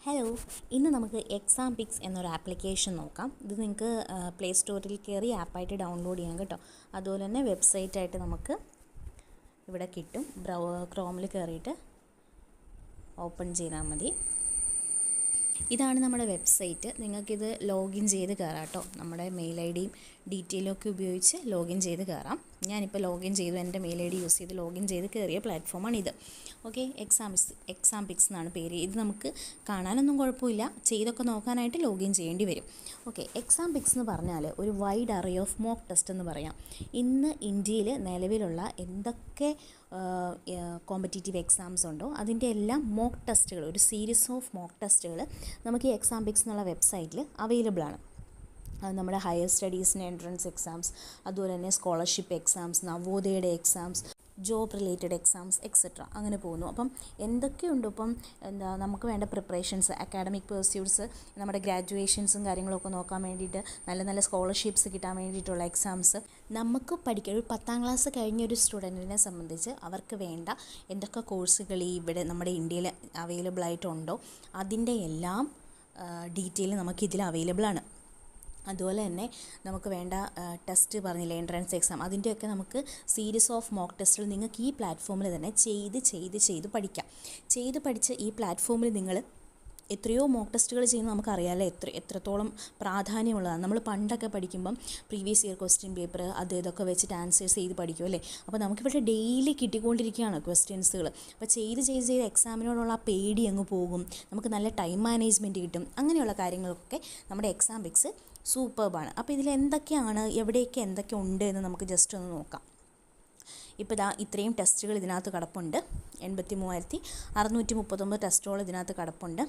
Hello, ഇന്ന് നമുക്ക് exam pics എന്നൊരു ആപ്ലിക്കേഷൻ നോക്കാം. ഇത് നിങ്ങൾക്ക് പ്ലേ സ്റ്റോറിൽ കയറി ആപ്പായിട്ട് ഡൗൺലോഡ് ചെയ്യാം കേട്ടോ. അതുപോലെ തന്നെ വെബ്സൈറ്റായിട്ട് നമുക്ക് ഇവിടെ കിട്ടും. ക്രോമിൽ കയറിയിട്ട് ഓപ്പൺ ചെയ്താൽ മതി. ഇതാണ് നമ്മുടെ വെബ്സൈറ്റ്. നിങ്ങൾക്കിത് ലോഗിൻ ചെയ്ത് കയറാം കേട്ടോ. നമ്മുടെ മെയിൽ ഐ ഡിയും ഡീറ്റെയിലൊക്കെ ഉപയോഗിച്ച് ലോഗിൻ ചെയ്ത് കയറാം. ഞാനിപ്പോൾ ലോഗിൻ ചെയ്തു, എൻ്റെ മെയിൽ ഐ ഡി യൂസ് ചെയ്ത് ലോഗിൻ ചെയ്ത് കയറിയ പ്ലാറ്റ്ഫോമാണിത്. ഓക്കെ, എക്സാം പിക്സ് എന്നാണ് പേര്. ഇത് നമുക്ക് കാണാനൊന്നും കുഴപ്പമില്ല, ചെയ്തൊക്കെ നോക്കാനായിട്ട് ലോഗിൻ ചെയ്യേണ്ടി വരും. ഓക്കെ, എക്സാം പിക്സ് എന്ന് പറഞ്ഞാൽ ഒരു wide array of mock test എന്ന് പറയാം. ഇന്ന് ഇന്ത്യയിൽ നിലവിലുള്ള എന്തൊക്കെ കോമ്പറ്റീറ്റീവ് എക്സാംസ് ഉണ്ടോ അതിൻ്റെ എല്ലാം മോക്ക് ടെസ്റ്റുകൾ, ഒരു സീരീസ് ഓഫ് മോക്ക് ടെസ്റ്റുകൾ നമുക്ക് ഈ എക്സാം പിക്സ് എന്നുള്ള വെബ്സൈറ്റിൽ അവൈലബിൾ ആണ്. അത് നമ്മുടെ ഹയർ സ്റ്റഡീസിന് എൻട്രൻസ് എക്സാംസ്, അതുപോലെ തന്നെ സ്കോളർഷിപ്പ് എക്സാംസ്, നവോദയയുടെ exams, job related exams et cetera അങ്ങനെ പോകുന്നു. അപ്പം എന്തൊക്കെയുണ്ട് ഇപ്പം നമുക്ക് വേണ്ട പ്രിപ്പറേഷൻസ്, അക്കാഡമിക് പെർസ്യൂട്ട്സ്, നമ്മുടെ ഗ്രാജുവേഷൻസും കാര്യങ്ങളൊക്കെ നോക്കാൻ വേണ്ടിയിട്ട്, നല്ല നല്ല സ്കോളർഷിപ്പ്സ് കിട്ടാൻ വേണ്ടിയിട്ടുള്ള എക്സാംസ്, നമുക്ക് പഠിക്കാൻ ഒരു 10ാം ക്ലാസ് കഴിഞ്ഞൊരു സ്റ്റുഡൻറ്റിനെ സംബന്ധിച്ച് അവർക്ക് വേണ്ട എന്തൊക്കെ കോഴ്സുകൾ ഇവിടെ നമ്മുടെ ഇന്ത്യയിൽ അവൈലബിൾ ആയിട്ടുണ്ടോ അതിൻ്റെ എല്ലാം ഡീറ്റെയിൽ നമുക്കിതിൽ അവൈലബിൾ ആണ്. അതുപോലെ തന്നെ നമുക്ക് വേണ്ട ടെസ്റ്റ് പറഞ്ഞില്ലേ, എൻട്രൻസ് എക്സാം, അതിൻ്റെയൊക്കെ നമുക്ക് സീരീസ് ഓഫ് മോക്ക് ടെസ്റ്റുകൾ നിങ്ങൾക്ക് ഈ പ്ലാറ്റ്ഫോമിൽ തന്നെ ചെയ്ത് പഠിക്കാം. പഠിച്ച് ഈ പ്ലാറ്റ്ഫോമിൽ നിങ്ങൾ എത്രയോ മോക്ക് ടെസ്റ്റുകൾ ചെയ്യുന്നത് നമുക്കറിയാമല്ലോ എത്രത്തോളം പ്രാധാന്യമുള്ളതാണ്. നമ്മൾ പണ്ടൊക്കെ പഠിക്കുമ്പം പ്രീവിയസ് ഇയർ ക്വസ്റ്റ്യൻ പേപ്പർ ഇതൊക്കെ വെച്ചിട്ട് ആൻസേഴ്സ് ചെയ്ത് പഠിക്കും അല്ലേ. അപ്പോൾ നമുക്കിവിടെ ഡെയിലി കിട്ടിക്കൊണ്ടിരിക്കുകയാണ് ക്വസ്റ്റ്യൻസുകൾ. അപ്പോൾ ചെയ്ത് എക്സാമിനോടുള്ള ആ പേടി അങ്ങ് പോകും, നമുക്ക് നല്ല ടൈം മാനേജ്മെൻറ്റ് കിട്ടും. അങ്ങനെയുള്ള കാര്യങ്ങളൊക്കെ നമ്മുടെ എക്സാം പിക്സ് സൂപ്പർബാണ്. അപ്പോൾ ഇതിൽ എന്തൊക്കെയാണ്, എവിടെയൊക്കെ എന്തൊക്കെ ഉണ്ട് എന്ന് നമുക്ക് ജസ്റ്റ് ഒന്ന് നോക്കാം. ഇപ്പോൾ ഇത്രയും ടെസ്റ്റുകൾ ഇതിനകത്ത് കിടപ്പുണ്ട്. 83,639 ടെസ്റ്റുകൾ ഇതിനകത്ത് കിടപ്പുണ്ട്.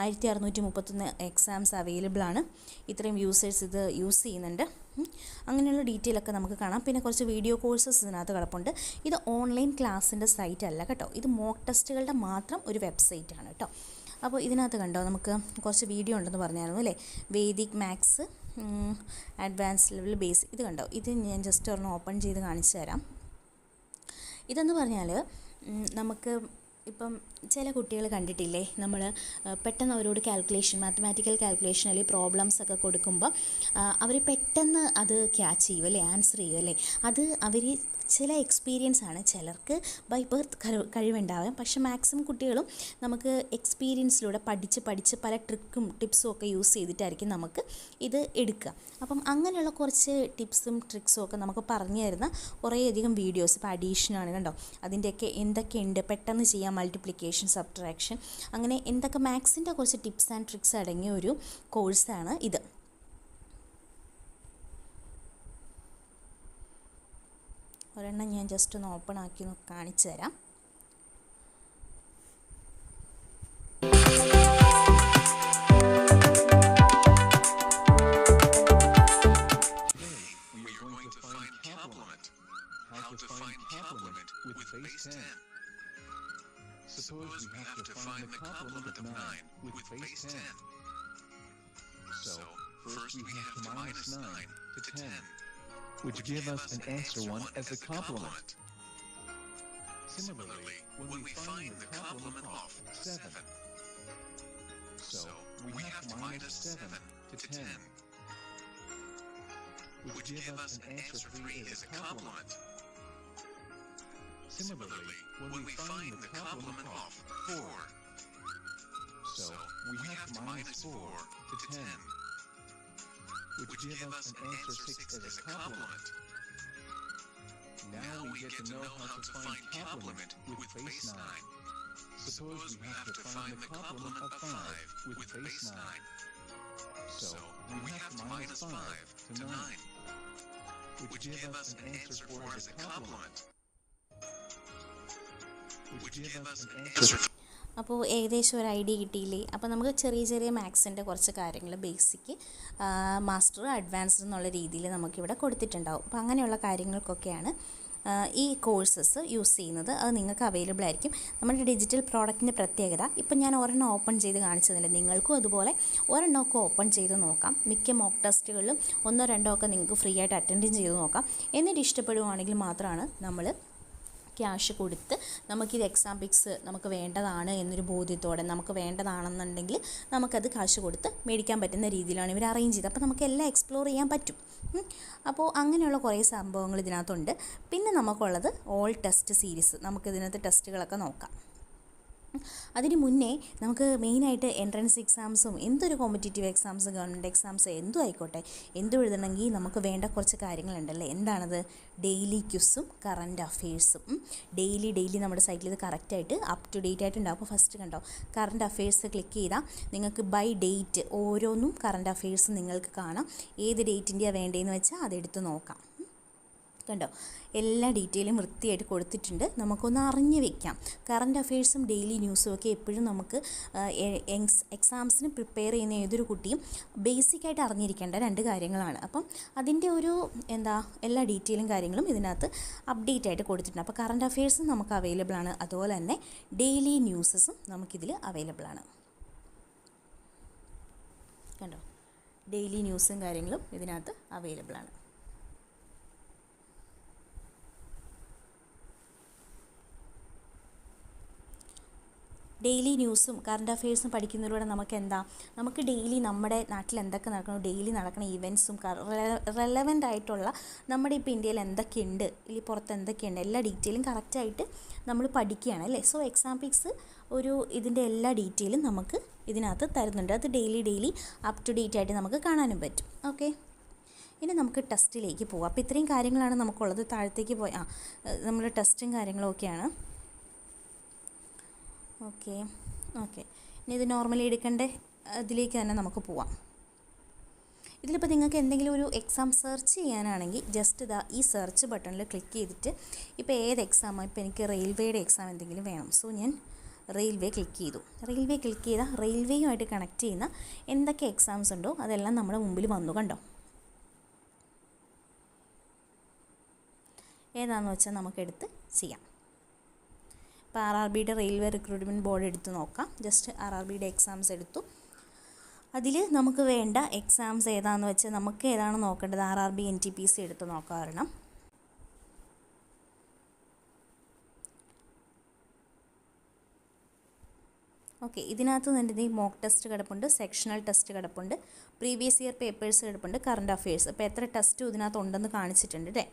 1,631 എക്സാംസ് അവൈലബിൾ ആണ്. ഇത്രയും യൂസേഴ്സ് ഇത് യൂസ് ചെയ്യുന്നുണ്ട്. അങ്ങനെയുള്ള ഡീറ്റെയിലൊക്കെ നമുക്ക് കാണാം. പിന്നെ കുറച്ച് വീഡിയോ കോഴ്സസ് ഇതിനകത്ത് കിടപ്പുണ്ട്. ഇത് ഓൺലൈൻ ക്ലാസ്സിൻ്റെ സൈറ്റ് അല്ല കേട്ടോ, ഇത് മോക്ക് ടെസ്റ്റുകളുടെ മാത്രം ഒരു വെബ്സൈറ്റാണ് കേട്ടോ. അപ്പോൾ ഇതിനകത്ത് കണ്ടോ, നമുക്ക് കുറച്ച് വീഡിയോ ഉണ്ടെന്ന് പറഞ്ഞായിരുന്നു അല്ലേ. Vedic maths, advance level, basic, ഇത് കണ്ടോ. ഇത് ഞാൻ ജസ്റ്റ് ഒരെണ്ണം ഓപ്പൺ ചെയ്ത് കാണിച്ചു തരാം. ഇതെന്ന് പറഞ്ഞാൽ നമുക്ക് ഇപ്പം ചില കുട്ടികൾ കണ്ടിട്ടില്ലേ, നമ്മൾ പെട്ടെന്ന് അവരോട് മാത്തമാറ്റിക്കൽ കാൽക്കുലേഷൻ അല്ലെങ്കിൽ പ്രോബ്ലംസ് ഒക്കെ കൊടുക്കുമ്പോൾ അവർ പെട്ടെന്ന് അത് ക്യാച്ച് ചെയ്യും അല്ലേ, ആൻസർ ചെയ്യും അല്ലേ. അത് അവർ ചില എക്സ്പീരിയൻസ് ആണ്. ചിലർക്ക് ബൈ ബർത്ത് കഴിവുണ്ടാവാം, പക്ഷേ മാക്സിമം കുട്ടികളും നമുക്ക് എക്സ്പീരിയൻസിലൂടെ പഠിച്ച് പല ടിപ്സും ഒക്കെ യൂസ് ചെയ്തിട്ടായിരിക്കും നമുക്ക് ഇത് എടുക്കുക. അപ്പം അങ്ങനെയുള്ള കുറച്ച് ടിപ്സും ട്രിക്സും ഒക്കെ നമുക്ക് പറഞ്ഞു തരുന്ന കുറേയധികം വീഡിയോസ്, ഇപ്പോൾ അഡീഷനാണ് കണ്ടോ, അതിൻ്റെയൊക്കെ എന്തൊക്കെയുണ്ട്, പെട്ടെന്ന് ചെയ്യാം, മൾട്ടിപ്ലിക്കേഷൻ, സബ്ട്രാക്ഷൻ, അങ്ങനെ എന്തൊക്കെ മാത്സിൻ്റെ കുറച്ച് ടിപ്സ് ആൻഡ് ട്രിക്സ് അടങ്ങിയ ഒരു കോഴ്സാണ് ഇത്. ഒരെണ്ണം ഞാൻ ജസ്റ്റ് ഒന്ന് ഓപ്പൺ ആക്കി കാണിച്ചു തരാം. Suppose we have to find the complement of 9 with base 10. So, first we have to minus 9 to 10, which give us an answer 1 as a complement. Similarly, when we find the complement of 7, so we have to minus 7 to 10, which give us an answer 3 as a complement. Similarly, when we find the complement of 4, so we have to minus 4 to 10, which give us an answer 6 as a complement. Now we get to know how to find complement with base 9. Suppose we have to find the complement of 5 with base 9. So we have to minus 5 to 9, which give us an answer 4 as a complement. അപ്പോൾ ഏകദേശം ഒരു idea കിട്ടിയില്ലേ. അപ്പോൾ നമുക്ക് ചെറിയ മാത്സിൻ്റെ കുറച്ച് കാര്യങ്ങൾ, basic, master, advanced എന്നുള്ള രീതിയിൽ നമുക്കിവിടെ കൊടുത്തിട്ടുണ്ടാവും. അപ്പോൾ അങ്ങനെയുള്ള കാര്യങ്ങൾക്കൊക്കെയാണ് ഈ കോഴ്സസ് യൂസ് ചെയ്യുന്നത്. അത് നിങ്ങൾക്ക് അവൈലബിൾ ആയിരിക്കും. നമ്മുടെ ഡിജിറ്റൽ പ്രോഡക്റ്റിൻ്റെ പ്രത്യേകത, ഇപ്പം ഞാൻ ഒരെണ്ണം ഓപ്പൺ ചെയ്ത് കാണിച്ചതില്ല, നിങ്ങൾക്കും അതുപോലെ ഒരെണ്ണമൊക്കെ ഓപ്പൺ ചെയ്ത് നോക്കാം. മിക്ക മോക്ക് ടെസ്റ്റുകളിലും 1-2 ഒക്കെ നിങ്ങൾക്ക് ഫ്രീ ആയിട്ട് അറ്റൻഡ് ചെയ്ത് നോക്കാം. എന്നിട്ട് ഇഷ്ടപ്പെടുവാണെങ്കിൽ മാത്രമാണ് നമ്മൾ ക്യാഷ് കൊടുത്ത് നമുക്കിത് എക്സാം പിക്സ് നമുക്ക് വേണ്ടതാണ് എന്നൊരു ബോധ്യത്തോടെ നമുക്ക് വേണ്ടതാണെന്നുണ്ടെങ്കിൽ നമുക്കത് കാശ് കൊടുത്ത് മേടിക്കാൻ പറ്റുന്ന രീതിയിലാണ് ഇവർ അറേഞ്ച് ചെയ്തത്. അപ്പോൾ നമുക്ക് എല്ലാം എക്സ്പ്ലോർ ചെയ്യാൻ പറ്റും. അപ്പോൾ അങ്ങനെയുള്ള കുറേ സംഭവങ്ങൾ ഇതിനകത്തുണ്ട്. പിന്നെ നമുക്കുള്ളത് ഓൾ ടെസ്റ്റ് സീരീസ്. നമുക്കിതിനകത്ത് ടെസ്റ്റുകളൊക്കെ നോക്കാം. അതിന് മുന്നേ നമുക്ക് മെയിനായിട്ട് എൻട്രൻസ് എക്സാംസും എന്തൊരു കോമ്പറ്റേറ്റീവ് എക്സാംസ് ഗവൺമെൻറ് എക്സാംസ് എന്തും ആയിക്കോട്ടെ, എന്തും എഴുതണമെങ്കിൽ നമുക്ക് വേണ്ട കുറച്ച് കാര്യങ്ങളുണ്ടല്ലേ. എന്താണത്? ഡെയിലി ക്വിസും കറൻറ്റ് അഫെയർസും. ഡെയിലി നമ്മുടെ സൈറ്റിൽ ഇത് കറക്റ്റായിട്ട് അപ് ടു ഡേറ്റ് ആയിട്ടുണ്ടാവും. അപ്പോൾ ഫസ്റ്റ് കണ്ടോ, കറൻറ്റ് അഫെയർസ് ക്ലിക്ക് ചെയ്താൽ നിങ്ങൾക്ക് ബൈ ഡേറ്റ് ഓരോന്നും കറൻറ്റ് അഫെയർസ് നിങ്ങൾക്ക് കാണാം. ഏത് ഡേറ്റിൻ്റെയാണ് വേണ്ടതെന്ന് വെച്ചാൽ അതെടുത്ത് നോക്കാം. കണ്ടോ, എല്ലാ ഡീറ്റെയിലും വൃത്തിയായിട്ട് കൊടുത്തിട്ടുണ്ട്. നമുക്കൊന്ന് അറിഞ്ഞ് വെക്കാം. കറൻറ്റ് അഫെയർസും ഡെയിലി ന്യൂസും ഒക്കെ എപ്പോഴും നമുക്ക് എക്സാംസിന് പ്രിപ്പയർ ചെയ്യുന്ന ഏതൊരു കുട്ടിയും ബേസിക്കായിട്ട് അറിഞ്ഞിരിക്കേണ്ട രണ്ട് കാര്യങ്ങളാണ്. അപ്പം അതിൻ്റെ ഒരു എല്ലാ ഡീറ്റെയിലും കാര്യങ്ങളും ഇതിനകത്ത് അപ്ഡേറ്റ് ആയിട്ട് കൊടുത്തിട്ടുണ്ട്. അപ്പോൾ കറൻറ്റ് അഫെയർസും നമുക്ക് അവൈലബിൾ ആണ്. അതുപോലെ തന്നെ ഡെയിലി ന്യൂസസും നമുക്കിതിൽ അവൈലബിൾ ആണ്. കണ്ടോ, ഡെയിലി ന്യൂസും കാര്യങ്ങളും ഇതിനകത്ത് അവൈലബിൾ ആണ്. ഡെയിലി ന്യൂസും കറണ്ട് അഫെയർസും പഠിക്കുന്നതിലൂടെ നമുക്ക് ഡെയിലി നമ്മുടെ നാട്ടിൽ എന്തൊക്കെ നടക്കണം, ഡെയിലി നടക്കുന്ന ഈവൻറ്റ്സും റെലവൻ്റ് ആയിട്ടുള്ള നമ്മുടെ ഇപ്പോൾ ഇന്ത്യയിൽ എന്തൊക്കെയുണ്ട്, ഇല്ലെങ്കിൽ പുറത്ത് എന്തൊക്കെയുണ്ട്, എല്ലാ ഡീറ്റെയിലും കറക്റ്റായിട്ട് നമ്മൾ പഠിക്കുകയാണ് അല്ലേ. സോ എക്സാം പിക്സ് ഇതിൻ്റെ എല്ലാ ഡീറ്റെയിലും നമുക്ക് ഇതിനകത്ത് തരുന്നുണ്ട്. അത് ഡെയിലി അപ് ടു ഡേറ്റ് ആയിട്ട് നമുക്ക് കാണാനും പറ്റും. ഓക്കെ, ഇനി നമുക്ക് ടെസ്റ്റിലേക്ക് പോകാം. അപ്പോൾ ഇത്രയും കാര്യങ്ങളാണ് നമുക്കുള്ളത്. താഴത്തേക്ക് നമ്മുടെ ടെസ്റ്റും കാര്യങ്ങളും ഒക്കെയാണ്. ഓക്കെ, ഇനി ഇത് നോർമലി എടുക്കേണ്ട ഇതിലേക്ക് തന്നെ നമുക്ക് പോവാം. ഇതിലിപ്പോൾ നിങ്ങൾക്ക് എന്തെങ്കിലും ഒരു എക്സാം സെർച്ച് ചെയ്യാനാണെങ്കിൽ ജസ്റ്റ് ഈ സെർച്ച് ബട്ടണിൽ ക്ലിക്ക് ചെയ്തിട്ട് ഇപ്പോൾ ഏത് എക്സാമോ, ഇപ്പോൾ എനിക്ക് റെയിൽവേയുടെ എക്സാം എന്തെങ്കിലും വേണം. സോ ഞാൻ റെയിൽവേ ക്ലിക്ക് ചെയ്തു. റെയിൽവേ ക്ലിക്ക് ചെയ്താൽ റെയിൽവേയുമായിട്ട് കണക്ട് ചെയ്യുന്ന എന്തൊക്കെ എക്സാംസ് ഉണ്ടോ അതെല്ലാം നമ്മുടെ മുമ്പിൽ വന്നു. കണ്ടോ, ഏതാണെന്ന് വെച്ചാൽ നമുക്കെടുത്ത് ചെയ്യാം. ഇപ്പോൾ RRBയുടെ റെയിൽവേ റിക്രൂട്ട്മെൻറ്റ് ബോർഡ് എടുത്ത് നോക്കാം. ജസ്റ്റ് RRBയുടെ എക്സാംസ് എടുത്തു. അതിൽ നമുക്ക് വേണ്ട എക്സാംസ് ഏതാണെന്ന് വെച്ചാൽ നമുക്ക് ഏതാണ് നോക്കേണ്ടത്, RRB NTPC എടുത്ത് നോക്കാറുണ്ട്. ഓക്കെ, ഇതിനകത്ത് തന്നെ മോക്ക് ടെസ്റ്റ് കിടപ്പുണ്ട്, സെക്ഷണൽ ടെസ്റ്റ് കിടപ്പുണ്ട്, പ്രീവിയസ് ഇയർ പേപ്പേഴ്സ് കിടപ്പുണ്ട്, കറണ്ട് അഫെയർസ്. അപ്പോൾ എത്ര ടെസ്റ്റും ഇതിനകത്ത് ഉണ്ടെന്ന് കാണിച്ചിട്ടുണ്ട് അല്ലേ.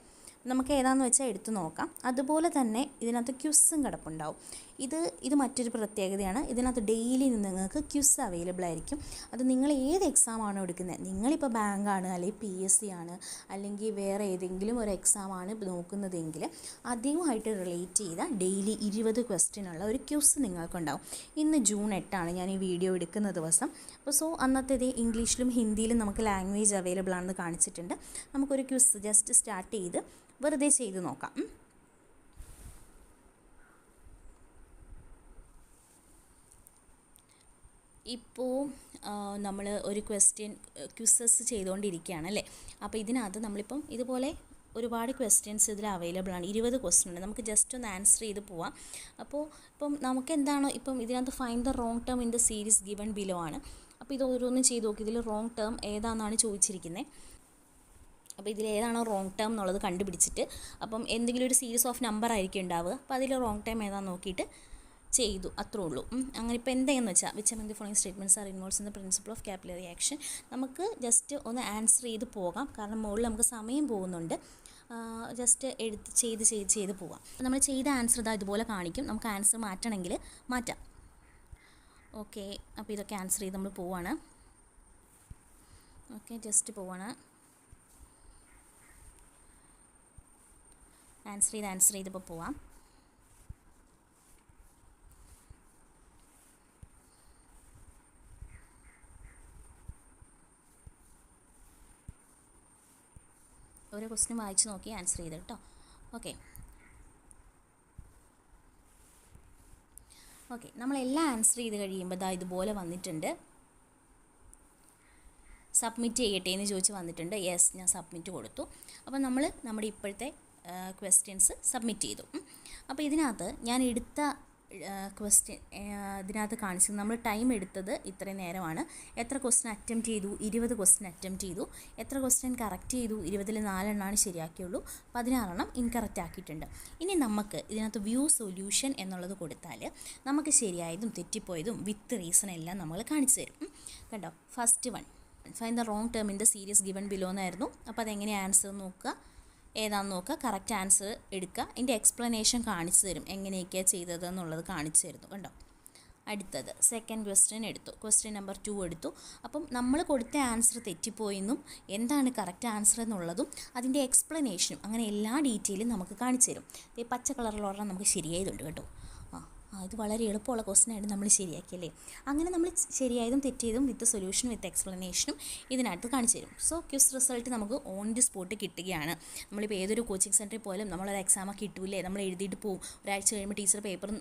നമുക്ക് ഏതാണെന്ന് വെച്ചാൽ എടുത്തു നോക്കാം. അതുപോലെ തന്നെ ഇതിനകത്ത് ക്വിസും കിടപ്പുണ്ടാവും. ഇത് മറ്റൊരു പ്രത്യേകതയാണ്. ഇതിനകത്ത് ഡെയിലി നിങ്ങൾക്ക് ക്വിസ് അവൈലബിൾ ആയിരിക്കും. അത് നിങ്ങൾ ഏത് എക്സാമാണോ എടുക്കുന്നത്, നിങ്ങളിപ്പോൾ ബാങ്കാണ് അല്ലെങ്കിൽ PSC ആണ് അല്ലെങ്കിൽ വേറെ ഏതെങ്കിലും ഒരു എക്സാമാണ് നോക്കുന്നതെങ്കിൽ അതുമായിട്ട് റിലേറ്റ് ചെയ്ത ഡെയിലി 20 ക്വസ്റ്റ്യനുള്ള ഒരു ക്വിസ് നിങ്ങൾക്കുണ്ടാവും. ഇന്ന് ജൂൺ 8 ഞാൻ ഈ വീഡിയോ എടുക്കുന്ന ദിവസം. അപ്പോൾ അന്നത്തേത് ഇംഗ്ലീഷിലും ഹിന്ദിയിലും നമുക്ക് ലാംഗ്വേജ് അവൈലബിൾ ആണെന്ന് കാണിച്ചിട്ടുണ്ട്. നമുക്കൊരു ക്വിസ് ജസ്റ്റ് സ്റ്റാർട്ട് ചെയ്ത് വെറുതെ ചെയ്ത് നോക്കാം. ഇപ്പോൾ നമ്മൾ ഒരു ക്വിസസ് ചെയ്തുകൊണ്ടിരിക്കുകയാണ് അല്ലേ. അപ്പോൾ ഇതിനകത്ത് നമ്മളിപ്പം ഇതുപോലെ ഒരുപാട് ക്വസ്റ്റ്യൻസ് ഇതിൽ അവൈലബിൾ ആണ്. 20 ക്വസ്റ്റ്യൻ ഉണ്ട്. നമുക്ക് ജസ്റ്റ് ഒന്ന് ആൻസർ ചെയ്ത് പോവാം. അപ്പോൾ നമുക്ക് എന്താണോ ഇതിനകത്ത് find the wrong term in the series given below ആണ്. അപ്പോൾ ഇത് ഓരോന്നും ചെയ്ത് നോക്കി. ഇതിൽ റോങ് ടേം ഏതാണെന്നാണ് ചോദിച്ചിരിക്കുന്നത്. അപ്പോൾ ഇതിൽ ഏതാണോ റോങ് ടേം എന്നുള്ളത് കണ്ടുപിടിച്ചിട്ട് എന്തെങ്കിലും ഒരു സീരീസ് ഓഫ് നമ്പർ ആയിരിക്കും ഉണ്ടാവുക. അപ്പോൾ അതിൽ റോങ് ടേം ഏതാണെന്ന് നോക്കിയിട്ട് ചെയ്തു, അത്രേ ഉള്ളൂ. അങ്ങനെ ഇപ്പോൾ എന്താണെന്ന് വെച്ചാൽ which among the following statements are involves in the principle of capillary action. നമുക്ക് ജസ്റ്റ് ഒന്ന് ആൻസർ ചെയ്ത് പോകാം. കാരണം മുകളിൽ നമുക്ക് സമയം പോകുന്നുണ്ട്. ജസ്റ്റ് ചെയ്ത് പോകാം. നമ്മൾ ചെയ്ത ആൻസർ ഇതുപോലെ കാണിക്കും. നമുക്ക് ആൻസർ മാറ്റണമെങ്കിൽ മാറ്റാം. ഓക്കെ, അപ്പോൾ ഇതൊക്കെ ആൻസർ ചെയ്ത് നമ്മൾ പോവാണ്. ഓക്കെ, ജസ്റ്റ് പോവാണ്. ആൻസർ ചെയ്തപ്പോൾ പോവാം. ഓരോ ക്വസ്റ്റ്യൻ വായിച്ച് നോക്കി ആൻസർ ചെയ്ത് കേട്ടോ. ഓക്കെ, നമ്മളെല്ലാം ആൻസർ ചെയ്ത് കഴിയുമ്പോൾ ഇതുപോലെ വന്നിട്ടുണ്ട്. സബ്മിറ്റ് ചെയ്യട്ടെ എന്ന് ചോദിച്ച് വന്നിട്ടുണ്ട്. യെസ്, ഞാൻ സബ്മിറ്റ് കൊടുത്തു. അപ്പോൾ നമ്മുടെ ഇപ്പോഴത്തെ ക്വസ്റ്റ്യൻസ് സബ്മിറ്റ് ചെയ്തു. അപ്പോൾ ഇതിനകത്ത് ഞാൻ എടുത്ത ക്വസ്റ്റ്യൻ ഇതിനകത്ത് കാണിച്ചത് നമ്മൾ ടൈം എടുത്തത് ഇത്രയും നേരമാണ്. എത്ര ക്വസ്റ്റ്യൻ അറ്റംപ്റ്റ് ചെയ്തു? 20 ക്വസ്റ്റ്യൻ അറ്റംപ്റ്റ് ചെയ്തു. എത്ര ക്വസ്റ്റ്യൻ കറക്റ്റ് ചെയ്തു? 20-ൽ 4 എണ്ണമാണ് ശരിയാക്കിയുള്ളൂ, 16 എണ്ണം ഇൻകറക്റ്റ് ആക്കിയിട്ടുണ്ട്. ഇനി നമുക്ക് ഇതിനകത്ത് വ്യൂ സൊല്യൂഷൻ എന്നുള്ളത് കൊടുത്താൽ നമുക്ക് ശരിയായതും തെറ്റിപ്പോയതും വിത്ത് റീസൺ എല്ലാം നമ്മൾ കാണിച്ചു തരും. കണ്ടോ, first one find the wrong term in the series given below എന്നായിരുന്നു. അപ്പോൾ അതെങ്ങനെയാണ് ആൻസർ നോക്കുക, ഏതാണെന്ന് നോക്കുക, കറക്റ്റ് ആൻസർ എടുക്കുക. ഇതിൻ്റെ എക്സ്പ്ലനേഷൻ കാണിച്ചു തരും, എങ്ങനെയൊക്കെയാണ് ചെയ്തതെന്നുള്ളത് കാണിച്ചു തരുന്നു. കണ്ടോ, അടുത്തത് സെക്കൻഡ് ക്വസ്റ്റ്യൻ എടുത്തു, ക്വസ്റ്റ്യൻ നമ്പർ 2 എടുത്തു. അപ്പം നമ്മൾ കൊടുത്ത ആൻസർ തെറ്റിപ്പോയെന്നും എന്താണ് കറക്റ്റ് ആൻസർ എന്നുള്ളതും അതിൻ്റെ എക്സ്പ്ലനേഷനും അങ്ങനെ എല്ലാ ഡീറ്റെയിലും നമുക്ക് കാണിച്ചു തരും. ഈ പച്ച കളറിലുള്ള നമുക്ക് ശരിയായതുണ്ട് കേട്ടോ. ഇത് വളരെ എളുപ്പമുള്ള ക്വസ്റ്റ്യനായിട്ട് നമ്മൾ ശരിയാക്കിയല്ലേ. അങ്ങനെ നമ്മൾ ശരിയായതും തെറ്റിയതും വിത്ത് സൊല്യൂഷനും വിത്ത് എക്സ്പ്ലനേഷനും ഇതിനകത്ത് കാണിച്ചു തരും. സോ ക്വിസ് റിസൾട്ട് നമുക്ക് ഓൺ ദി സ്പോട്ട് കിട്ടുകയാണ്. നമ്മളിപ്പോൾ ഏതൊരു കോച്ചിങ് സെൻറ്ററിൽ പോയാലും നമ്മളൊരു എക്സാമൊക്കെ കിട്ടൂലേ, നമ്മൾ എഴുതിയിട്ട് പോകും, ഒരാഴ്ച കഴിയുമ്പോൾ ടീച്ചർ പേപ്പറും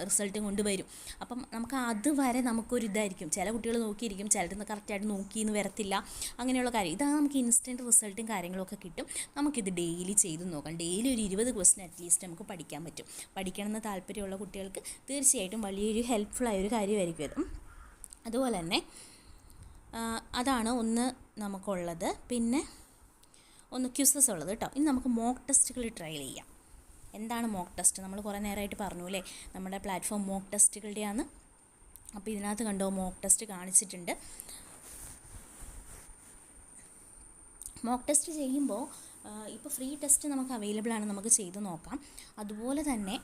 റിസൾട്ടും കൊണ്ടുവരും. അപ്പം നമുക്ക് അതുവരെ നമുക്കൊരു ഇതായിരിക്കും. ചില കുട്ടികൾ നോക്കിയിരിക്കും, ചിലരുന്ന് കറക്റ്റായിട്ട് നോക്കിയെന്ന് വരത്തില്ല, അങ്ങനെയുള്ള കാര്യം. ഇതാണ് നമുക്ക് ഇൻസ്റ്റൻറ്റ് റിസൾട്ടും കാര്യങ്ങളൊക്കെ കിട്ടും. നമുക്കിത് ഡെയിലി ചെയ്ത് നോക്കാം. ഡെയിലി ഒരു 20 ക്വസ്റ്റ്യൻ അറ്റ്ലീസ്റ്റ് നമുക്ക് പഠിക്കാൻ പറ്റും. പഠിക്കണമെന്ന് താല്പര്യമുള്ള കുട്ടികൾക്ക് തീർച്ചയായിട്ടും വലിയൊരു ഹെൽപ്ഫുള്ളായൊരു കാര്യമായിരിക്കും അത്. അതുപോലെ തന്നെ അതാണ് ഒന്ന് നമുക്കുള്ളത്. പിന്നെ ഒന്ന് ക്വിസസ് ഉള്ളത് കേട്ടോ. ഇനി നമുക്ക് മോക്ക് ടെസ്റ്റുകൾ ട്രയൽ ചെയ്യാം. എന്താണ് മോക്ക് ടെസ്റ്റ്? നമ്മൾ കുറേ നേരമായിട്ട് പറഞ്ഞു അല്ലേ, നമ്മുടെ പ്ലാറ്റ്ഫോം മോക്ക് ടെസ്റ്റുകളുടെയാണ്. അപ്പോൾ ഇതിനകത്ത് കണ്ടോ മോക്ക് ടെസ്റ്റ് കാണിച്ചിട്ടുണ്ട്. മോക്ക് ടെസ്റ്റ് ചെയ്യുമ്പോൾ ഇപ്പോൾ ഫ്രീ ടെസ്റ്റ് നമുക്ക് അവൈലബിൾ ആണ്, നമുക്ക് ചെയ്ത് നോക്കാം. അതുപോലെ തന്നെ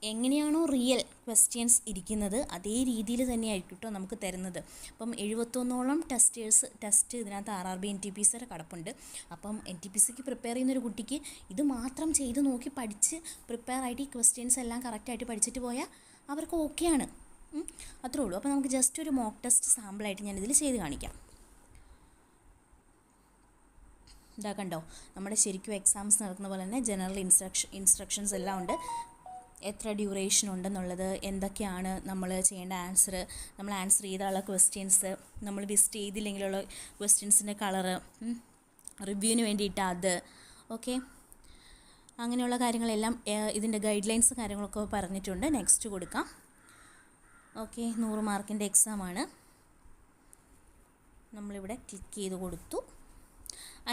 എങ്ങനെയാണോ റിയൽ ക്വസ്റ്റ്യൻസ് ഇരിക്കുന്നത് അതേ രീതിയിൽ തന്നെയായിരിക്കും കേട്ടോ നമുക്ക് തരുന്നത്. അപ്പം 71ഓളം ടെസ്റ്റ് ഇതിനകത്ത് RRB NTPC കിടപ്പുണ്ട്. അപ്പം NTPCക്ക് പ്രിപ്പയർ ചെയ്യുന്നൊരു കുട്ടിക്ക് ഇത് മാത്രം ചെയ്ത് നോക്കി പഠിച്ച് പ്രിപ്പയർ ആയിട്ട് ഈ ക്വസ്റ്റ്യൻസ് എല്ലാം കറക്റ്റായിട്ട് പഠിച്ചിട്ട് പോയാൽ അവർക്ക് ഓക്കെയാണ്. അത്രേ ഉള്ളൂ. അപ്പോൾ നമുക്ക് ജസ്റ്റ് ഒരു മോക്ക് ടെസ്റ്റ് സാമ്പിളായിട്ട് ഞാനിതിൽ ചെയ്ത് കാണിക്കാം. ഇതാ കണ്ടോ, നമ്മുടെ ശരിക്കും എക്സാംസ് നടക്കുന്ന പോലെ തന്നെ ജനറൽ ഇൻസ്ട്രക്ഷൻസ് എല്ലാം ഉണ്ട്. എത്ര ഡ്യൂറേഷൻ ഉണ്ടെന്നുള്ളത്, എന്തൊക്കെയാണ് നമ്മൾ ചെയ്യേണ്ട ആൻസർ, നമ്മൾ ആൻസർ ചെയ്താലുള്ള ക്വസ്റ്റ്യൻസ്, നമ്മൾ വിസിറ്റ് ചെയ്തില്ലെങ്കിലുള്ള ക്വസ്റ്റ്യൻസിൻ്റെ കളറ്, റിവ്യൂവിന് വേണ്ടിയിട്ട് അത്, ഓക്കെ, അങ്ങനെയുള്ള കാര്യങ്ങളെല്ലാം ഇതിൻ്റെ ഗൈഡ് ലൈൻസ് കാര്യങ്ങളൊക്കെ പറഞ്ഞിട്ടുണ്ട്. നെക്സ്റ്റ് കൊടുക്കാം. ഓക്കെ, 100 മാർക്കിൻ്റെ എക്സാമാണ്. നമ്മളിവിടെ ക്ലിക്ക് ചെയ്ത് കൊടുത്തു.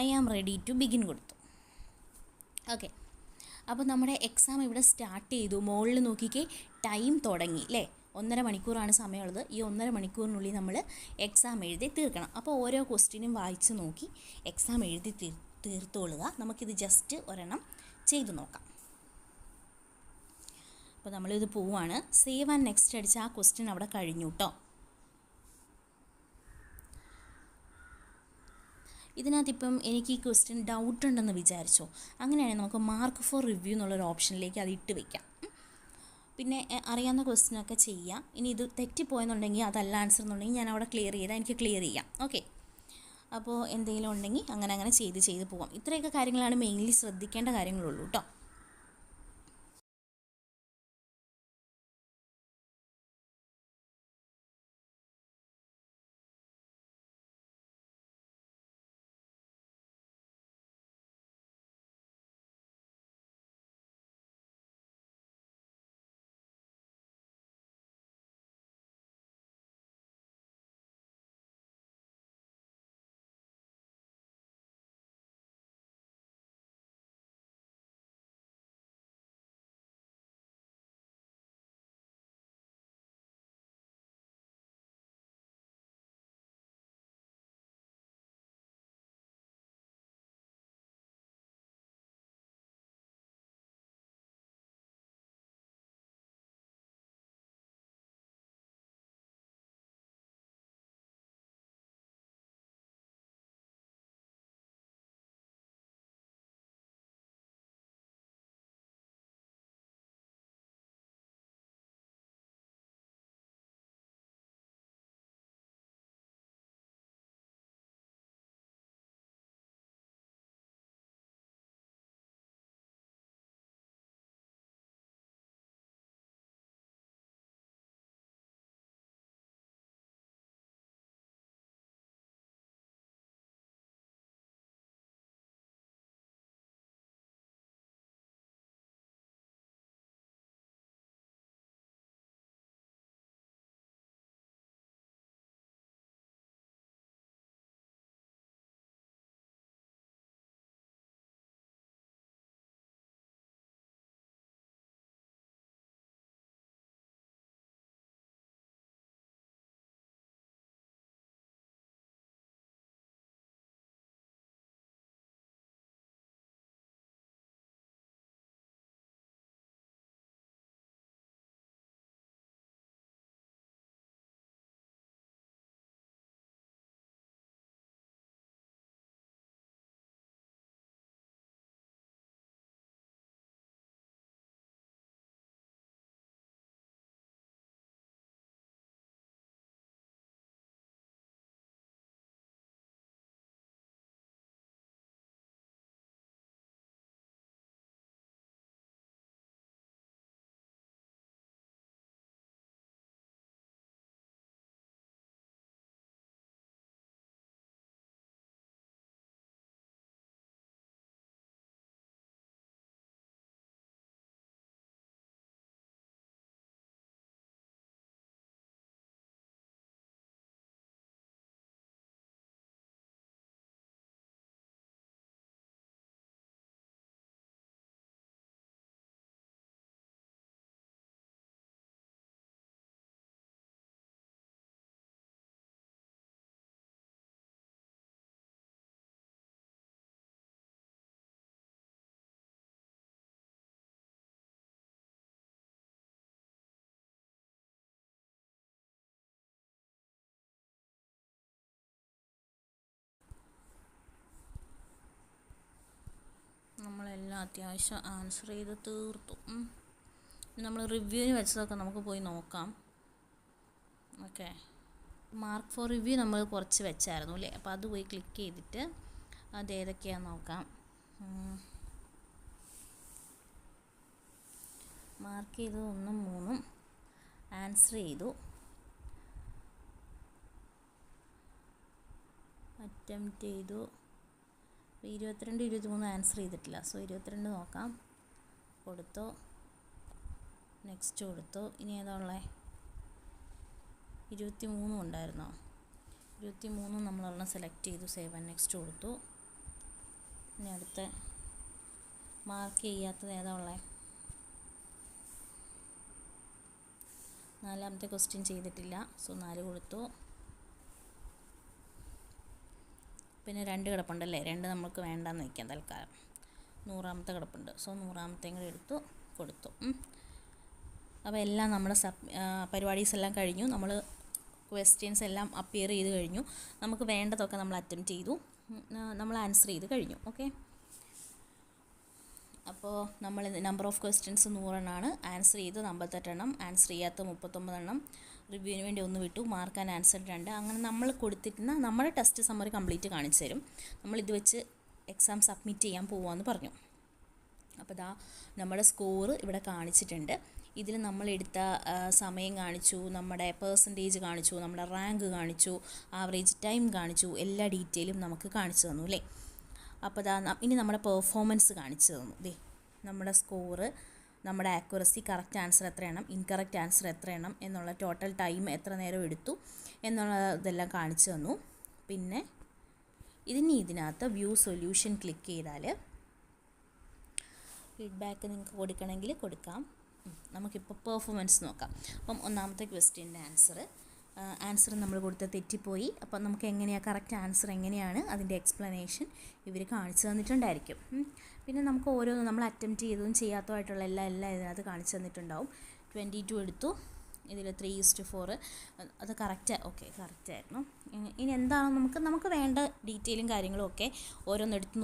I am ready to begin കൊടുത്തു. ഓക്കെ, അപ്പോൾ നമ്മുടെ എക്സാം ഇവിടെ സ്റ്റാർട്ട് ചെയ്തു. മുകളിൽ നോക്കിക്കേ, ടൈം തുടങ്ങി അല്ലേ. 1.5 മണിക്കൂറാണ് സമയമുള്ളത്. ഈ 1.5 മണിക്കൂറിനുള്ളിൽ നമ്മൾ എക്സാം എഴുതി തീർക്കണം. അപ്പോൾ ഓരോ ക്വസ്റ്റ്യനും വായിച്ച് നോക്കി എക്സാം എഴുതി തീർത്തോളുക. നമുക്കിത് ജസ്റ്റ് ഒരെണ്ണം ചെയ്തു നോക്കാം. അപ്പോൾ നമ്മളിത് പോവുകയാണ്. സേവ് ആൻഡ് നെക്സ്റ്റ് അടിച്ച് ആ ക്വസ്റ്റ്യൻ അവിടെ കഴിഞ്ഞു കേട്ടോ. ഇതിനകത്തിപ്പം എനിക്ക് ഈ ക്വസ്റ്റ്യൻ ഡൗട്ട് ഉണ്ടെന്ന് വിചാരിച്ചോ, അങ്ങനെയാണെങ്കിൽ നമുക്ക് മാർക്ക് ഫോർ റിവ്യൂ എന്നുള്ളൊരു ഓപ്ഷനിലേക്ക് അത് ഇട്ട് വയ്ക്കാം. പിന്നെ അറിയാവുന്ന ക്വസ്റ്റ്യനൊക്കെ ചെയ്യാം. ഇനി ഇത് തെറ്റിപ്പോയെന്നുണ്ടെങ്കിൽ അതല്ല ആൻസർ എന്നുണ്ടെങ്കിൽ ഞാൻ അവിടെ ക്ലിയർ ചെയ്താൽ എനിക്ക് ക്ലിയർ ചെയ്യാം. ഓക്കെ, അപ്പോൾ എന്തെങ്കിലും ഉണ്ടെങ്കിൽ അങ്ങനെ ചെയ്ത് പോകാം. ഇത്രയൊക്കെ കാര്യങ്ങളാണ് മെയിൻലി ശ്രദ്ധിക്കേണ്ട കാര്യങ്ങളുള്ളൂ കേട്ടോ. അത്യാവശ്യം ആൻസർ ചെയ്ത് തീർത്തു. നമ്മൾ റിവ്യൂവിന് വെച്ചതൊക്കെ നമുക്ക് പോയി നോക്കാം. ഓക്കെ, മാർക്ക് ഫോർ റിവ്യൂ നമ്മൾ കുറച്ച് വെച്ചായിരുന്നു അല്ലേ? അപ്പോൾ അത് പോയി ക്ലിക്ക് ചെയ്തിട്ട് അത് ഏതൊക്കെയാണെന്ന് നോക്കാം. മാർക്ക് ചെയ്തത് 1, 3 ആൻസർ ചെയ്തു. അറ്റംപ്റ്റ് ചെയ്തു. 22, 23 ആൻസർ ചെയ്തിട്ടില്ല. സോ 22 നോക്കാം. കൊടുത്തു, നെക്സ്റ്റ് കൊടുത്തു. ഇനി ഏതാ ഉള്ളത്? 23 ഉണ്ടായിരുന്നോ? 23 നമ്മളൊരെണ്ണം സെലക്ട് ചെയ്തു. സേവ് ആൻഡ് നെക്സ്റ്റ് കൊടുത്തു. ഇനി അടുത്ത മാർക്ക് ചെയ്യാത്തത് ഏതാ ഉള്ളത്? 4ാമത്തെ ക്വസ്റ്റ്യൻ ചെയ്തിട്ടില്ല. സോ 4 കൊടുത്തു. പിന്നെ 2 കിടപ്പുണ്ടല്ലേ, 2 നമുക്ക് വേണ്ടാന്ന് വയ്ക്കാം തൽക്കാലം. 100ാമത്തെ കിടപ്പുണ്ട്. സോ 100ാമത്തെയും കൂടി എടുത്തു, കൊടുത്തു. അപ്പോൾ എല്ലാം നമ്മുടെ പരിപാടീസ് എല്ലാം കഴിഞ്ഞു. നമ്മൾ ക്വസ്റ്റ്യൻസ് എല്ലാം അപ്പിയർ ചെയ്ത് കഴിഞ്ഞു. നമുക്ക് വേണ്ടതൊക്കെ നമ്മൾ അറ്റംപ്റ്റ് ചെയ്തു, നമ്മൾ ആൻസർ ചെയ്ത് കഴിഞ്ഞു. ഓക്കെ, അപ്പോൾ നമ്മൾ നമ്പർ ഓഫ് ക്വസ്റ്റ്യൻസ് 100 എണ്ണമാണ്. ആൻസർ ചെയ്ത് 58 എണ്ണം, ആൻസർ ചെയ്യാത്ത 39 എണ്ണം, റിവ്യൂവിന് വേണ്ടി 1 വിട്ടു, മാർക്ക് ആൻഡ് ആൻസർ 2. അങ്ങനെ നമ്മൾ കൊടുത്തിരുന്ന നമ്മുടെ ടെസ്റ്റ് സമ്മറി കംപ്ലീറ്റ് കാണിച്ചു തരും. നമ്മളിത് വെച്ച് എക്സാം സബ്മിറ്റ് ചെയ്യാൻ പോവാമെന്ന് പറഞ്ഞു. അപ്പോൾ ദാ നമ്മുടെ സ്കോറ് ഇവിടെ കാണിച്ചിട്ടുണ്ട്. ഇതിൽ നമ്മളെടുത്ത സമയം കാണിച്ചു, നമ്മുടെ പെർസെൻറ്റേജ് കാണിച്ചു, നമ്മുടെ റാങ്ക് കാണിച്ചു, ആവറേജ് ടൈം കാണിച്ചു, എല്ലാ ഡീറ്റെയിലും നമുക്ക് കാണിച്ചു തന്നു അല്ലേ? അപ്പോൾ ഇനി നമ്മുടെ പെർഫോമൻസ് കാണിച്ചു തന്നു. നമ്മുടെ സ്കോറ്, നമ്മുടെ ആക്യുറസി, കറക്റ്റ് ആൻസർ എത്ര എണ്ണം, ഇൻകറക്റ്റ് ആൻസർ എത്ര എണ്ണം എന്നുള്ള ടോട്ടൽ ടൈം എത്ര നേരം എടുത്തു എന്നുള്ളതെല്ലാം കാണിച്ചു തന്നു. പിന്നെ ഇതിനകത്ത് വ്യൂ സൊല്യൂഷൻ ക്ലിക്ക് ചെയ്താൽ ഫീഡ്ബാക്ക് നിങ്ങൾക്ക് കൊടുക്കണമെങ്കിൽ കൊടുക്കാം. നമുക്കിപ്പോൾ പെർഫോമൻസ് നോക്കാം. അപ്പം 1ാമത്തെ ക്വസ്റ്റ്യൻ്റെ ആൻസർ നമ്മൾ കൊടുത്ത തെറ്റിപ്പോയി. അപ്പം നമുക്ക് എങ്ങനെയാണ് കറക്റ്റ് ആൻസർ എങ്ങനെയാണ് അതിൻ്റെ എക്സ്പ്ലനേഷൻ ഇവർ കാണിച്ചു തന്നിട്ടുണ്ടായിരിക്കും. പിന്നെ നമുക്ക് ഓരോന്നും നമ്മൾ അറ്റംപ്റ്റ് ചെയ്തതും ചെയ്യാത്തതായിട്ടുള്ള എല്ലാം ഇതിനകത്ത് കാണിച്ചു തന്നിട്ടുണ്ടാവും. 22 എടുത്തു, ഇതിൽ 3:4 അത് കറക്റ്റ്. ഓക്കെ, കറക്റ്റായിരുന്നു. ഇനി എന്താണ് നമുക്ക് വേണ്ട ഡീറ്റെയിലും കാര്യങ്ങളും ഒക്കെ ഓരോന്നെടുത്ത്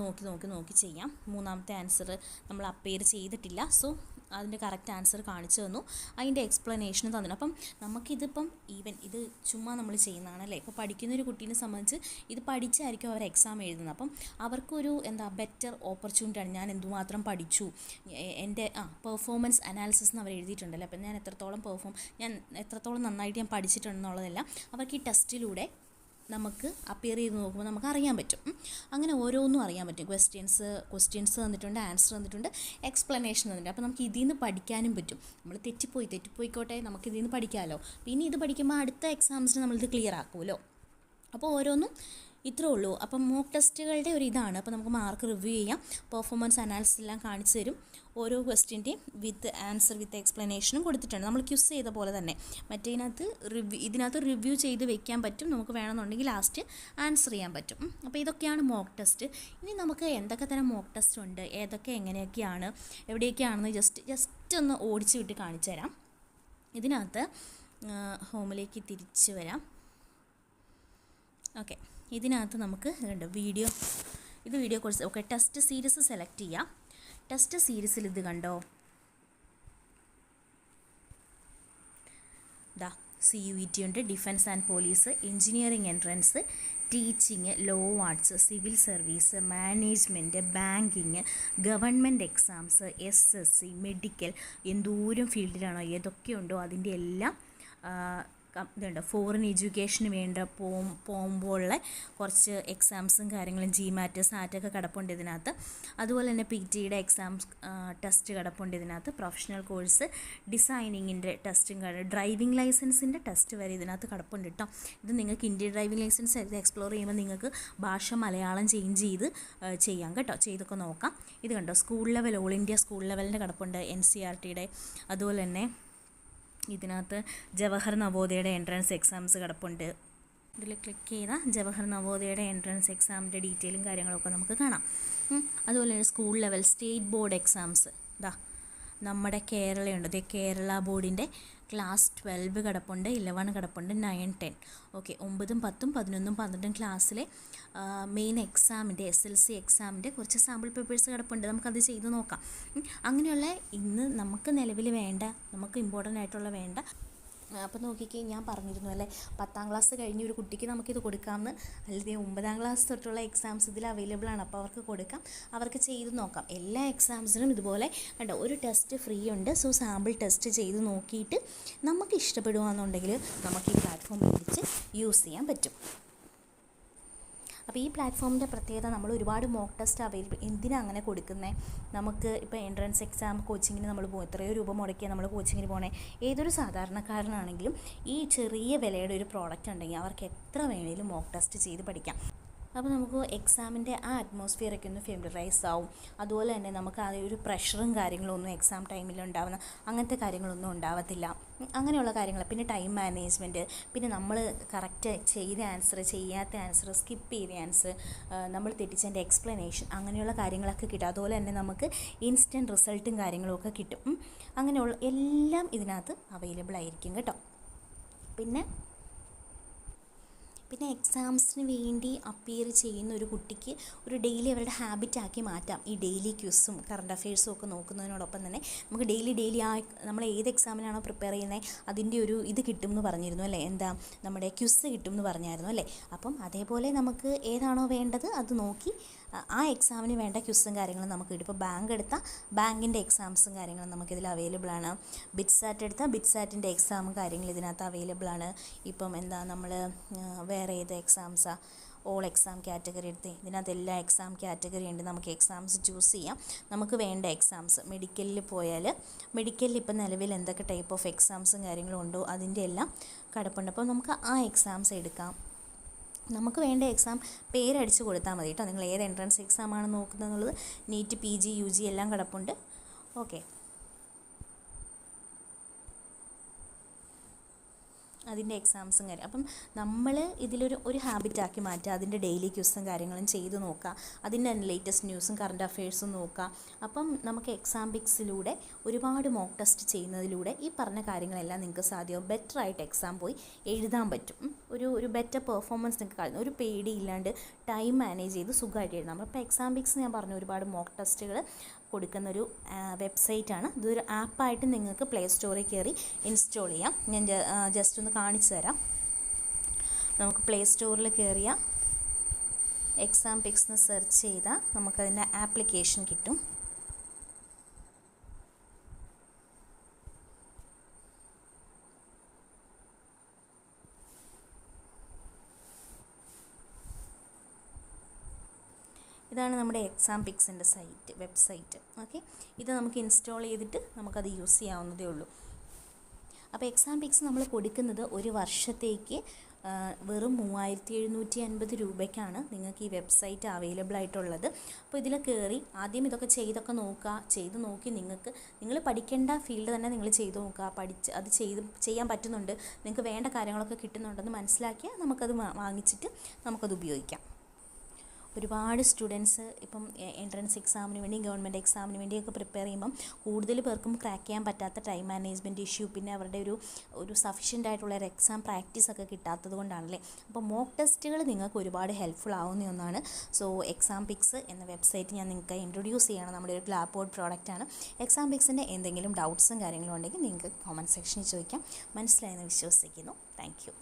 നോക്കി ചെയ്യാം. 3ാമത്തെ ആൻസർ നമ്മൾ അപ്പയർ ചെയ്തിട്ടില്ല. സോ അതിൻ്റെ കറക്റ്റ് ആൻസർ കാണിച്ചു തന്നു, അതിൻ്റെ എക്സ്പ്ലനേഷൻ തന്നിട്ടുണ്ട്. അപ്പം നമുക്കിതിപ്പം ഇത് ചുമ്മാ നമ്മൾ ചെയ്യുന്നതാണല്ലേ. ഇപ്പോൾ പഠിക്കുന്നൊരു കുട്ടീനെ സംബന്ധിച്ച് ഇത് പഠിച്ചായിരിക്കും അവർ എക്സാം എഴുതുന്നത്. അപ്പം അവർക്കൊരു ബെറ്റർ ഓപ്പർച്യൂണിറ്റിയാണ്. ഞാൻ എന്തുമാത്രം പഠിച്ചു, എൻ്റെ പെർഫോമൻസ് അനാലിസിസ് എന്ന് അവർ എഴുതിയിട്ടുണ്ടല്ലോ. അപ്പം ഞാൻ എത്രത്തോളം നന്നായിട്ട് ഞാൻ പഠിച്ചിട്ടുണ്ടെന്നുള്ളതെല്ലാം അവർക്ക് ഈ ടെസ്റ്റിലൂടെ നമുക്ക് അപ്പിയർ ചെയ്ത് നോക്കുമ്പോൾ നമുക്ക് അറിയാൻ പറ്റും. അങ്ങനെ ഓരോന്നും അറിയാൻ പറ്റും. ക്വസ്റ്റ്യൻസ് തന്നിട്ടുണ്ട്, ആൻസർ തന്നിട്ടുണ്ട്, എക്സ്പ്ലനേഷൻ തന്നിട്ടുണ്ട്. അപ്പോൾ നമുക്ക് ഇതിൽ നിന്ന് പഠിക്കാനും പറ്റും. നമ്മൾ തെറ്റിപ്പോയിക്കോട്ടെ, നമുക്ക് ഇതിൽ നിന്ന് പഠിക്കാമല്ലോ. പിന്നെ ഇത് പഠിക്കുമ്പോൾ അടുത്ത എക്സാംസിന് നമ്മളിത് ക്ലിയർ ആക്കുമല്ലോ. അപ്പോൾ ഓരോന്നും ഇത്രേ ഉള്ളൂ. അപ്പം മോക്ക് ടെസ്റ്റുകളുടെ ഒരു ഇതാണ്. അപ്പോൾ നമുക്ക് മാർക്ക് റിവ്യൂ ചെയ്യാം. പെർഫോമൻസ് അനാലിസിസ് എല്ലാം കാണിച്ചു തരും. ഓരോ ക്വസ്റ്റ്യൻ്റെയും വിത്ത് ആൻസർ വിത്ത് എക്സ്പ്ലനേഷനും കൊടുത്തിട്ടുണ്ട്. നമ്മൾ ക്യൂസ് ചെയ്ത പോലെ തന്നെ ഇതിനകത്ത് റിവ്യൂ ചെയ്ത് വെക്കാൻ പറ്റും. നമുക്ക് വേണമെന്നുണ്ടെങ്കിൽ ലാസ്റ്റ് ആൻസർ ചെയ്യാൻ പറ്റും. അപ്പോൾ ഇതൊക്കെയാണ് മോക്ക് ടെസ്റ്റ്. ഇനി നമുക്ക് എന്തൊക്കെ തരം മോക്ക് ടെസ്റ്റ് ഉണ്ട്, ഏതൊക്കെ എങ്ങനെയൊക്കെയാണ്, എവിടെയൊക്കെയാണെന്ന് ജസ്റ്റ് ഒന്ന് ഓടിച്ച് വിട്ട് കാണിച്ചു തരാം. ഇതിനകത്ത് ഹോമിലേക്ക് തിരിച്ച് വരാം. ഓക്കെ, ഇതിനകത്ത് നമുക്ക് video course. Okay, test series select ചെയ്യാം. ടെസ്റ്റ് സീരീസിൽ ഇത് കണ്ടോ, CUET ഉണ്ട്, defence and police, engineering entrance, teaching, law arts, civil service, management, banking, government exams, SSC, medical, എന്തോരം ഫീൽഡിലാണോ ഏതൊക്കെയുണ്ടോ അതിൻ്റെ എല്ലാം ഇതുണ്ട്. ഫോറിൻ എഡ്യൂക്കേഷന് വേണ്ട പോകുമ്പോഴുള്ള കുറച്ച് എക്സാംസും കാര്യങ്ങളും, GMAT, SAT ഒക്കെ കിടപ്പുണ്ട് ഇതിനകത്ത്. അതുപോലെ തന്നെ PTയുടെ എക്സാംസ് ടെസ്റ്റ് കിടപ്പുണ്ട് ഇതിനകത്ത്. പ്രൊഫഷണൽ കോഴ്സ്, ഡിസൈനിങ്ങിൻ്റെ ടെസ്റ്റും, ഡ്രൈവിംഗ് ലൈസൻസിൻ്റെ ടെസ്റ്റ് വരെ ഇതിനകത്ത് കിടപ്പുണ്ട് കേട്ടോ. ഇത് നിങ്ങൾക്ക് ഇന്ത്യൻ ഡ്രൈവിംഗ് ലൈസൻസ് എക്സ്പ്ലോർ ചെയ്യുമ്പോൾ നിങ്ങൾക്ക് ഭാഷ മലയാളം ചേഞ്ച് ചെയ്ത് ചെയ്യാം കേട്ടോ. ചെയ്തൊക്കെ നോക്കാം. ഇത് കണ്ടോ, school level, all India school ലെവലിൻ്റെ കിടപ്പുണ്ട്, NCERTയുടെ. അതുപോലെ തന്നെ ഇതിനകത്ത് ജവഹർ നവോദയയുടെ എൻട്രൻസ് എക്സാംസ് കിടപ്പുണ്ട്. ഇതിൽ ക്ലിക്ക് ചെയ്താൽ ജവഹർ നവോദയയുടെ എൻട്രൻസ് എക്സാമിൻ്റെ ഡീറ്റെയിലും കാര്യങ്ങളൊക്കെ നമുക്ക് കാണാം. അതുപോലെ തന്നെ school level, state board exams, നമ്മുടെ കേരളയുണ്ട്, ദേ കേരള ബോർഡിൻ്റെ ക്ലാസ് 12 കിടപ്പുണ്ട്, 11 കിടപ്പുണ്ട്, 9, 10. ഓക്കെ, 9, 10, 11, 12 ക്ലാസ്സിലെ മെയിൻ എക്സാമിൻ്റെ SLC എക്സാമിൻ്റെ കുറച്ച് സാമ്പിൾ പേപ്പേഴ്സ് കിടപ്പുണ്ട്. നമുക്കത് ചെയ്ത് നോക്കാം. അങ്ങനെയുള്ള ഇന്ന് നമുക്ക് നിലവിൽ വേണ്ട, നമുക്ക് ഇമ്പോർട്ടൻ്റ് ആയിട്ടുള്ള വേണ്ട. അപ്പോൾ നോക്കിക്കേ, ഞാൻ പറഞ്ഞിരുന്നു അല്ലേ, 10ാം ക്ലാസ് കഴിഞ്ഞ ഒരു കുട്ടിക്ക് നമുക്കിത് കൊടുക്കാമെന്ന്. അല്ലെങ്കിൽ 9ാം ക്ലാസ് തൊട്ടുള്ള എക്സാംസ് ഇതിൽ അവൈലബിൾ ആണ്. അപ്പോൾ അവർക്ക് കൊടുക്കാം, അവർക്ക് ചെയ്ത് നോക്കാം. എല്ലാ എക്സാംസിനും ഇതുപോലെ കണ്ടോ ഒരു ടെസ്റ്റ് ഫ്രീ ഉണ്ട്. സോ സാമ്പിൾ ടെസ്റ്റ് ചെയ്ത് നോക്കിയിട്ട് നമുക്ക് ഇഷ്ടപ്പെടുകയെന്നുണ്ടെങ്കിൽ നമുക്ക് ഈ പ്ലാറ്റ്ഫോം മേടിച്ച് യൂസ് ചെയ്യാൻ പറ്റും. അപ്പോൾ ഈ പ്ലാറ്റ്ഫോമിൻ്റെ പ്രത്യേകത, നമ്മൾ ഒരുപാട് മോക്ക് ടെസ്റ്റ് അവൈലബിൾ. എന്തിനാണ് അങ്ങനെ കൊടുക്കുന്നത്? നമുക്ക് ഇപ്പോൾ എൻട്രൻസ് എക്സാം കോച്ചിങ്ങിന് നമ്മൾ പോകും, എത്രയോ രൂപ മുടക്കിയാൽ നമ്മൾ കോച്ചിങ്ങിന് പോകണേ. ഏതൊരു സാധാരണക്കാരനാണെങ്കിലും ഈ ചെറിയ വിലയുടെ ഒരു പ്രോഡക്റ്റ് ഉണ്ടെങ്കിൽ അവർക്ക് എത്ര വേണേലും മോക്ക് ടെസ്റ്റ് ചെയ്ത് പഠിക്കാം. അപ്പോൾ നമുക്ക് എക്സാമിൻ്റെ ആ അറ്റ്മോസ്ഫിയറൊക്കെ ഒന്ന് ഫെമിലറൈസ് ആവും. അതുപോലെ തന്നെ നമുക്ക് ആ ഒരു പ്രഷറും കാര്യങ്ങളൊന്നും എക്സാം ടൈമിൽ ഉണ്ടാവുന്ന അങ്ങനത്തെ കാര്യങ്ങളൊന്നും ഉണ്ടാവത്തില്ല. അങ്ങനെയുള്ള കാര്യങ്ങൾ, പിന്നെ ടൈം മാനേജ്മെൻറ്റ്, പിന്നെ നമ്മൾ കറക്റ്റ് ചെയ്ത ആൻസർ, ചെയ്യാത്ത ആൻസർ, സ്കിപ്പ് ചെയ്ത ആൻസർ, നമ്മൾ തെറ്റിച്ചതിൻ്റെ എക്സ്പ്ലനേഷൻ, അങ്ങനെയുള്ള കാര്യങ്ങളൊക്കെ കിട്ടും. അതുപോലെ തന്നെ നമുക്ക് ഇൻസ്റ്റൻറ്റ് റിസൾട്ടും കാര്യങ്ങളുമൊക്കെ കിട്ടും. അങ്ങനെയുള്ള എല്ലാം ഇതിനകത്ത് അവൈലബിൾ ആയിരിക്കും കേട്ടോ. പിന്നെ എക്സാംസിന് വേണ്ടി അപ്പിയർ ചെയ്യുന്ന ഒരു കുട്ടിക്ക് ഒരു ഡെയിലി അവരുടെ ഹാബിറ്റാക്കി മാറ്റാം. ഈ ഡെയിലി ക്വിസും കറണ്ട് അഫെയർസും ഒക്കെ നോക്കുന്നതിനോടൊപ്പം തന്നെ നമുക്ക് ഡെയിലി ആ നമ്മൾ ഏത് എക്സാമിനാണോ പ്രിപ്പയർ ചെയ്യുന്നത് അതിൻ്റെ ഒരു ഇത് കിട്ടും എന്ന് പറഞ്ഞിരുന്നു അല്ലേ, എന്താ നമ്മുടെ ക്വിസ് കിട്ടും എന്ന് പറഞ്ഞായിരുന്നു അല്ലേ. അപ്പം അതേപോലെ നമുക്ക് ഏതാണോ വേണ്ടത് അത് നോക്കി ആ എക്സാമിന് വേണ്ട ക്വിസും കാര്യങ്ങളും നമുക്ക് കിട്ടും. ഇപ്പോൾ ബാങ്ക് എടുത്താൽ ബാങ്കിൻ്റെ എക്സാംസും കാര്യങ്ങളും നമുക്കിതിൽ അവൈലബിൾ ആണ്. ബിറ്റ്സാറ്റ് എടുത്താൽ ബിറ്റ്സാറ്റിൻ്റെ എക്സാമും കാര്യങ്ങളും ഇതിനകത്ത് അവൈലബിൾ ആണ്. ഇപ്പം എന്താ നമ്മൾ വേറെ ഏത് എക്സാംസാണ്, ഓൾ എക്സാം കാറ്റഗറി എടുത്ത് ഇതിനകത്ത് എല്ലാ എക്സാം കാറ്റഗറി ഉണ്ട്. നമുക്ക് എക്സാംസ് ചൂസ് ചെയ്യാം. നമുക്ക് വേണ്ട എക്സാംസ് മെഡിക്കലിൽ പോയാൽ മെഡിക്കലിൽ ഇപ്പം നിലവിൽ എന്തൊക്കെ ടൈപ്പ് ഓഫ് എക്സാംസും കാര്യങ്ങളും ഉണ്ടോ അതിൻ്റെ എല്ലാം കിടപ്പുണ്ട്. അപ്പോൾ നമുക്ക് ആ എക്സാംസ് എടുക്കാം. നമുക്ക് വേണ്ട എക്സാം പേരടിച്ച് കൊടുത്താൽ മതി കേട്ടോ. നിങ്ങൾ ഏത് എൻട്രൻസ് എക്സാമാണ് നോക്കുന്നത് എന്നുള്ളത്, നീറ്റ്, PG, UG എല്ലാം കിടപ്പുണ്ട്. ഓക്കെ, അതിൻ്റെ എക്സാംസും കാര്യം. അപ്പം നമ്മൾ ഇതിലൊരു ഹാബിറ്റാക്കി മാറ്റുക. അതിൻ്റെ ഡെയിലി ക്വിസും കാര്യങ്ങളും ചെയ്ത് നോക്കുക. അതിൻ്റെ ലേറ്റസ്റ്റ് ന്യൂസും കറണ്ട് അഫെയർസും നോക്കുക. അപ്പം നമുക്ക് എക്സാം പിക്സിലൂടെ ഒരുപാട് മോക്ക് ടെസ്റ്റ് ചെയ്യുന്നതിലൂടെ ഈ പറഞ്ഞ കാര്യങ്ങളെല്ലാം നിങ്ങൾക്ക് സാധ്യമാവും. ബെറ്ററായിട്ട് എക്സാം പോയി എഴുതാൻ പറ്റും. ഒരു ബെറ്റർ പെർഫോമൻസ് നിങ്ങൾക്ക് കാണുന്നു. ഒരു പേടിയില്ലാണ്ട് ടൈം മാനേജ് ചെയ്ത് സുഖമായിട്ട് എഴുതാം. അപ്പോൾ എക്സാം പിക്സ് ഞാൻ പറഞ്ഞു ഒരുപാട് മോക്ക് ടെസ്റ്റുകൾ കൊടുക്കുന്നൊരു വെബ്സൈറ്റാണ്. ഇതൊരു ആപ്പായിട്ട് നിങ്ങൾക്ക് പ്ലേ സ്റ്റോറിൽ കയറി ഇൻസ്റ്റാൾ ചെയ്യാം. ഞാൻ ജസ്റ്റ് ഒന്ന് കാണിച്ചു തരാം. നമുക്ക് പ്ലേ സ്റ്റോറിൽ കയറിയ എക്സാം പിക്സ് എന്ന് സെർച്ച് ചെയ്താൽ നമുക്കതിൻ്റെ ആപ്ലിക്കേഷൻ കിട്ടും. ഇതാണ് നമ്മുടെ എക്സാം പിക്സിൻ്റെ വെബ്സൈറ്റ്. ഓക്കെ, ഇത് നമുക്ക് ഇൻസ്റ്റാൾ ചെയ്തിട്ട് നമുക്കത് യൂസ് ചെയ്യാവുന്നതേ ഉള്ളൂ. അപ്പോൾ എക്സാം പിക്സ് നമ്മൾ കൊടുക്കുന്നത് ഒരു വർഷത്തേക്ക് വെറും 3750 രൂപയ്ക്കാണ് നിങ്ങൾക്ക് ഈ വെബ്സൈറ്റ് അവൈലബിൾ ആയിട്ടുള്ളത്. അപ്പോൾ ഇതിൽ കയറി ആദ്യം ഇതൊക്കെ ചെയ്ത് നോക്കി നിങ്ങൾ പഠിക്കേണ്ട ഫീൽഡ് തന്നെ നിങ്ങൾ ചെയ്ത് നോക്കുക. അത് ചെയ്യാൻ പറ്റുന്നുണ്ട്, നിങ്ങൾക്ക് വേണ്ട കാര്യങ്ങളൊക്കെ കിട്ടുന്നുണ്ടെന്ന് മനസ്സിലാക്കിയാൽ നമുക്കത് വാങ്ങിച്ചിട്ട് നമുക്കത് ഉപയോഗിക്കാം. ഒരുപാട് സ്റ്റുഡൻസ് ഇപ്പം എൻട്രൻസ് എക്സാമിന് വേണ്ടി, ഗവൺമെൻറ് എക്സാമിന് വേണ്ടിയൊക്കെ പ്രിപ്പയർ ചെയ്യുമ്പം കൂടുതൽ പേർക്കും ക്രാക്ക് ചെയ്യാൻ പറ്റാത്ത ടൈം മാനേജ്മെൻറ്റ് ഇഷ്യൂ, പിന്നെ അവരുടെ ഒരു സഫിഷ്യൻ്റ് ആയിട്ടുള്ള ഒരു എക്സാം പ്രാക്ടീസൊക്കെ കിട്ടാത്തത് കൊണ്ടാണല്ലേ. അപ്പോൾ മോക്ക് ടെസ്റ്റുകൾ നിങ്ങൾക്ക് ഒരുപാട് ഹെൽപ്ഫുൾ ആവുന്ന ഒന്നാണ്. സോ എക്സാം പിക്സ് എന്ന വെബ്സൈറ്റ് ഞാൻ നിങ്ങൾക്ക് ഇൻട്രൊഡ്യൂസ് ചെയ്യണം. നമ്മുടെ ഒരു ഗ്ലാപ്പ് ബോർഡ് പ്രോഡക്റ്റാണ്. എക്സാം പിക്സിൻ്റെ എന്തെങ്കിലും ഡൗട്ട്സും കാര്യങ്ങളും ഉണ്ടെങ്കിൽ നിങ്ങൾക്ക് കമൻറ്റ് സെക്ഷനിൽ ചോദിക്കാം. മനസ്സിലായെന്ന് വിശ്വസിക്കുന്നു. Thank you.